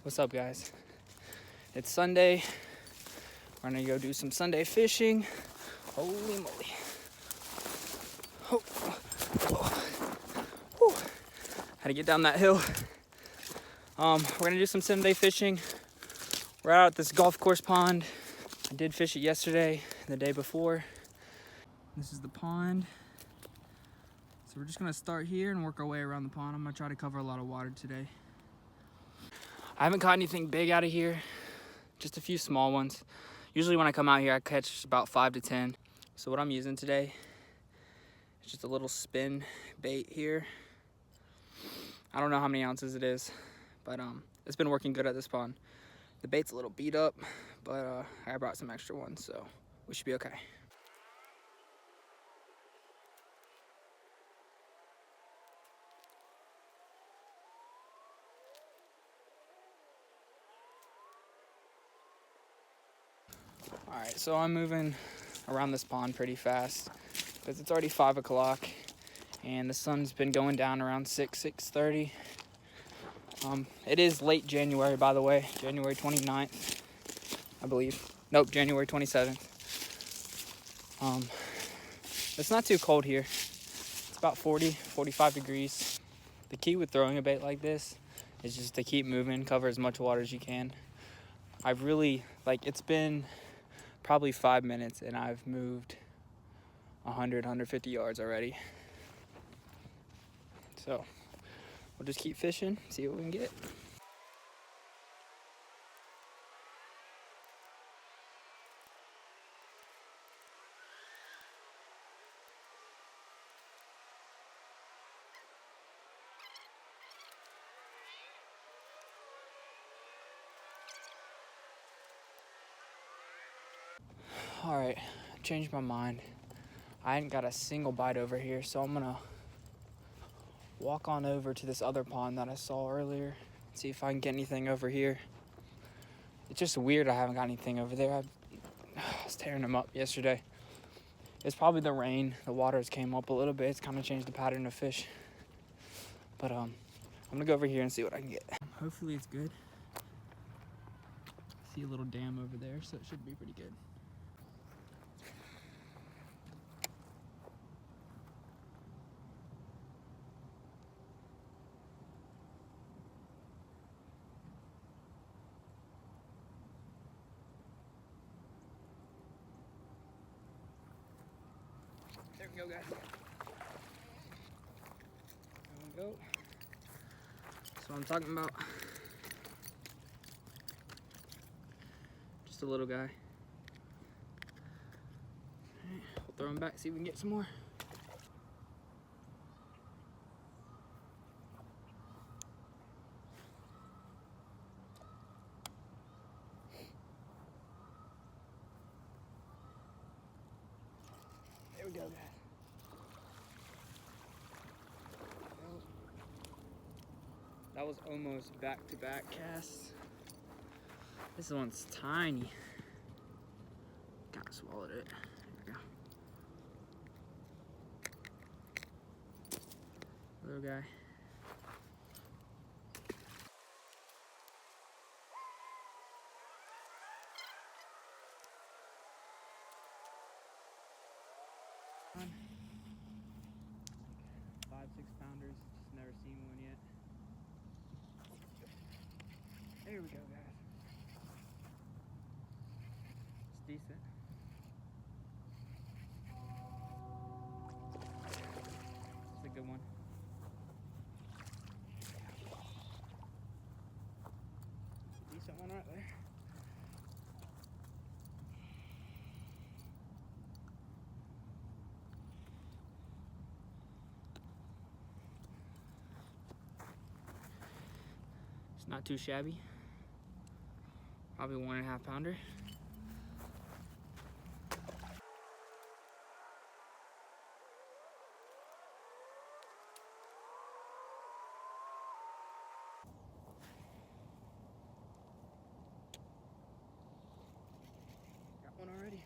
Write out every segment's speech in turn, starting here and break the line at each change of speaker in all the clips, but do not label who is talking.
What's up, guys? It's Sunday. We're gonna go do some Sunday fishing. Holy moly. Oh. Oh. Had to get down that hill. We're gonna do some Sunday fishing. We're out at this golf course pond. I did fish it yesterday and the day before. This is the pond. So we're just gonna start here and work our way around the pond. I'm gonna try to cover a lot of water today. I haven't caught anything big out of here, just a few small ones. Usually when I come out here, I catch about 5 to 10. So what I'm using today is just a little spin bait here. I don't know how many ounces it is, but it's been working good at this pond. The bait's a little beat up, but I brought some extra ones, so we should be okay. All right, so I'm moving around this pond pretty fast because it's already 5 o'clock and the sun's been going down around 6:30. It is late January, by the way, January 29th, I believe. Nope, January 27th. It's not too cold here. It's about 45 degrees. The key with throwing a bait like this is just to keep moving, cover as much water as you can. I've really, it's been probably 5 minutes and I've moved 150 yards already. So we'll just keep fishing, see what we can get. All right, I changed my mind. I ain't got a single bite over here, so I'm gonna walk on over to this other pond that I saw earlier, see if I can get anything over here. It's just weird I haven't got anything over there. I was tearing them up yesterday. It's probably the rain. The waters came up a little bit. It's kind of changed the pattern of fish. But I'm gonna go over here and see what I can get. Hopefully it's good. See a little dam over there, so it should be pretty good. There we go, guys. There we go. So I'm talking about. Just a little guy. All right, we'll throw him back, see if we can get some more. There we go, guys. That was almost back-to-back casts. This one's tiny. Kind of swallowed it. There we go. Little guy. On. 5-6 pounders. Just never seen one yet. There we go, guys. It's decent. It's a good one. Decent one right there. It's not too shabby. Probably 1.5 pounder. Got one already.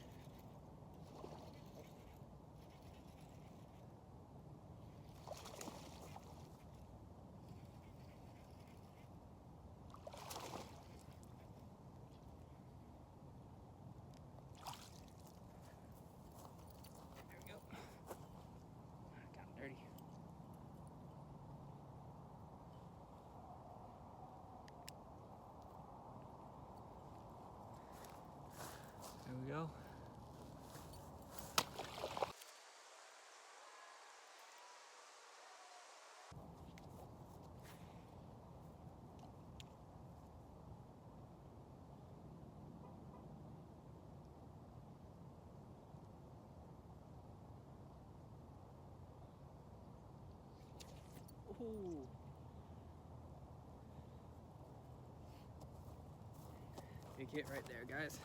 Ooh. Big hit right there, guys.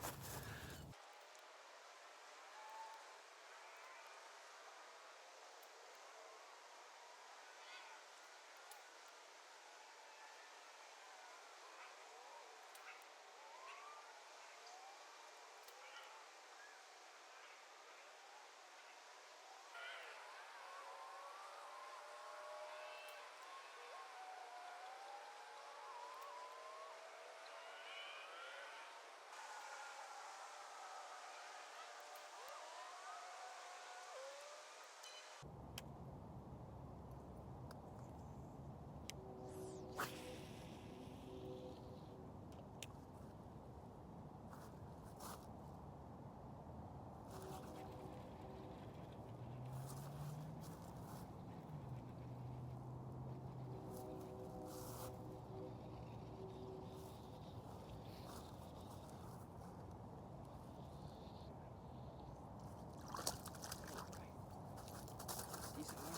Decent one.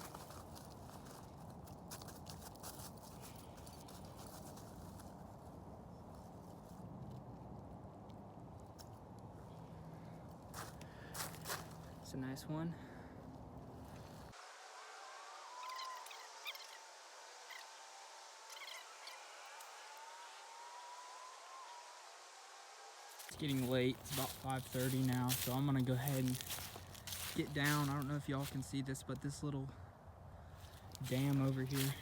It's a nice one. It's getting late. It's about 5:30 now, so I'm gonna go ahead and get down. I don't know if y'all can see this, but this little dam over here.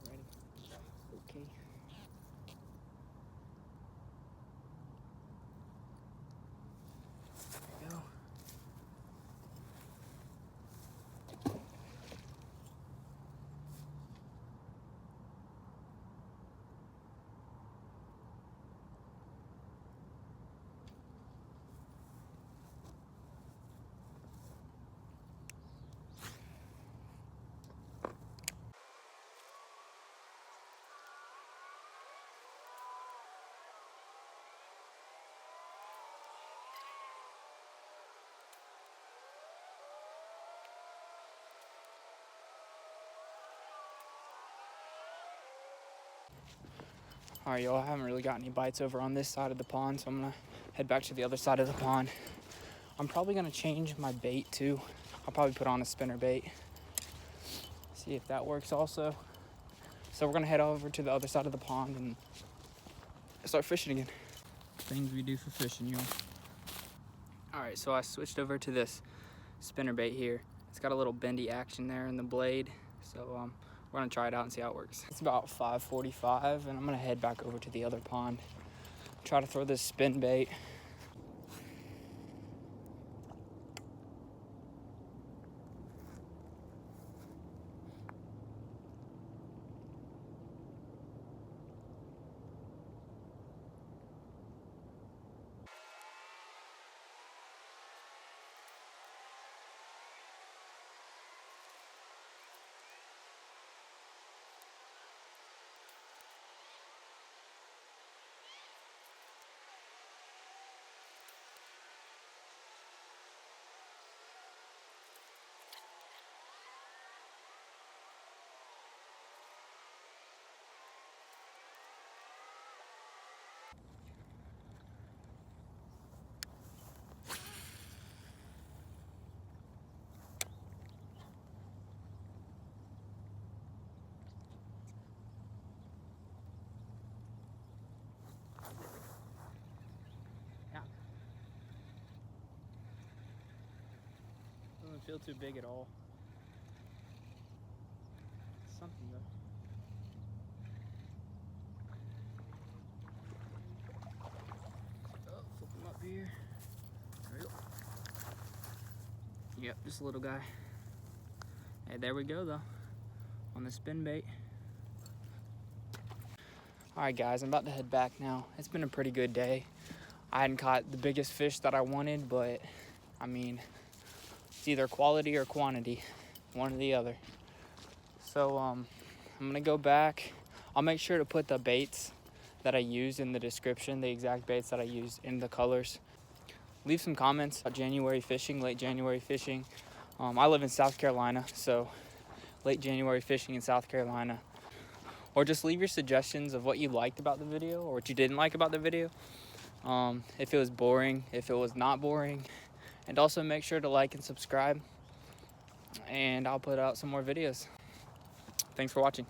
Alrighty. Okay. There we go. All right, y'all, I haven't really got any bites over on this side of the pond, so I'm gonna head back to the other side of the pond. I'm probably gonna change my bait too. I'll probably put on a spinner bait. See if that works also. So we're gonna head over to the other side of the pond and start fishing again. Things we do for fishing, y'all. All right, so I switched over to this spinner bait here. It's got a little bendy action there in the blade, so we're gonna try it out and see how it works. It's about 5:45, and I'm gonna head back over to the other pond, try to throw this spin bait. Doesn't feel too big at all. Something though. Oh, flip him up here. There we go. Yep, just a little guy. Hey, there we go though, on the spin bait. All right guys, I'm about to head back now. It's been a pretty good day. I hadn't caught the biggest fish that I wanted, but I mean, it's either quality or quantity, one or the other. So I'm gonna go back. I'll make sure to put the baits that I used in the description, the exact baits that I used in the colors. Leave some comments about January fishing, late January fishing. I live in South Carolina, so late January fishing in South Carolina. Or just leave your suggestions of what you liked about the video or what you didn't like about the video. If it was boring, if it was not boring. And also make sure to like and subscribe. And I'll put out some more videos. Thanks for watching.